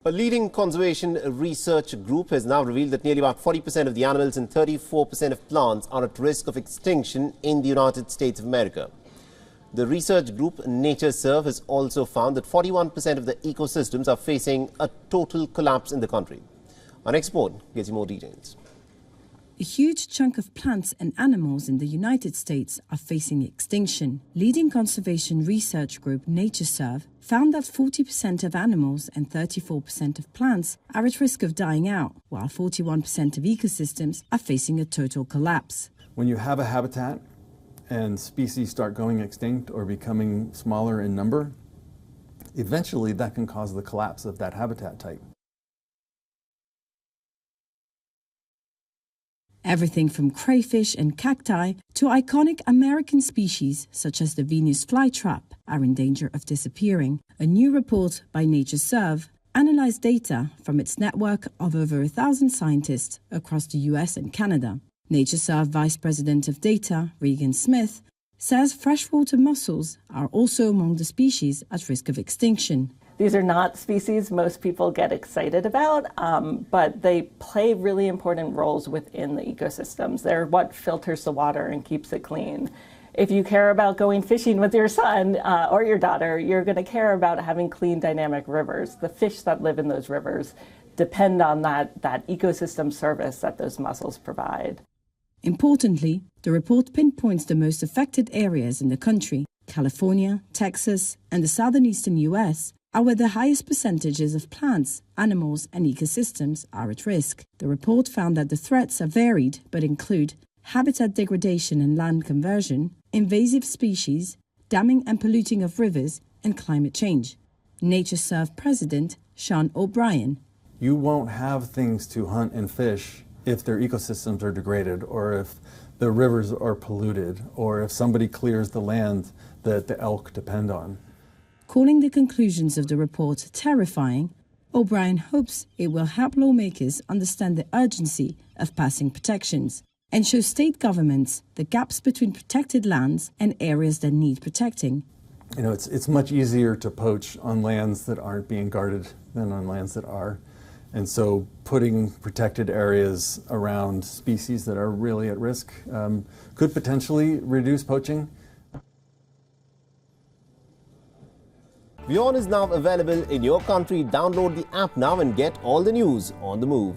A leading conservation research group has now revealed that nearly about 40% of the animals and 34% of plants are at risk of extinction in the United States of America. The research group NatureServe has also found that 41% of the ecosystems are facing a total collapse in the country. Our next report gives you more details. A huge chunk of plants and animals in the United States are facing extinction. Leading conservation research group NatureServe found that 40% of animals and 34% of plants are at risk of dying out, while 41% of ecosystems are facing a total collapse. When you have a habitat and species start going extinct or becoming smaller in number, eventually that can cause the collapse of that habitat type. Everything from crayfish and cacti to iconic American species such as the Venus flytrap are in danger of disappearing. A new report by NatureServe analyzed data from its network of over 1,000 scientists across the US and Canada. NatureServe Vice President of Data, Regan Smith, says freshwater mussels are also among the species at risk of extinction. These are not species most people get excited about, but they play really important roles within the ecosystems. They're what filters the water and keeps it clean. If you care about going fishing with your son or your daughter, you're going to care about having clean, dynamic rivers. The fish that live in those rivers depend on that ecosystem service that those mussels provide. Importantly, the report pinpoints the most affected areas in the country. California, Texas, and the southeastern US are where the highest percentages of plants, animals, and ecosystems are at risk. The report found that the threats are varied but include habitat degradation and land conversion, invasive species, damming and polluting of rivers, and climate change. NatureServe President Sean O'Brien. You won't have things to hunt and fish if their ecosystems are degraded, or if the rivers are polluted, or if somebody clears the land that the elk depend on. Calling the conclusions of the report terrifying, O'Brien hopes it will help lawmakers understand the urgency of passing protections and show state governments the gaps between protected lands and areas that need protecting. You know, it's much easier to poach on lands that aren't being guarded than on lands that are. And so putting protected areas around species that are really at risk could potentially reduce poaching. WION is now available in your country. Download the app now and get all the news on the move.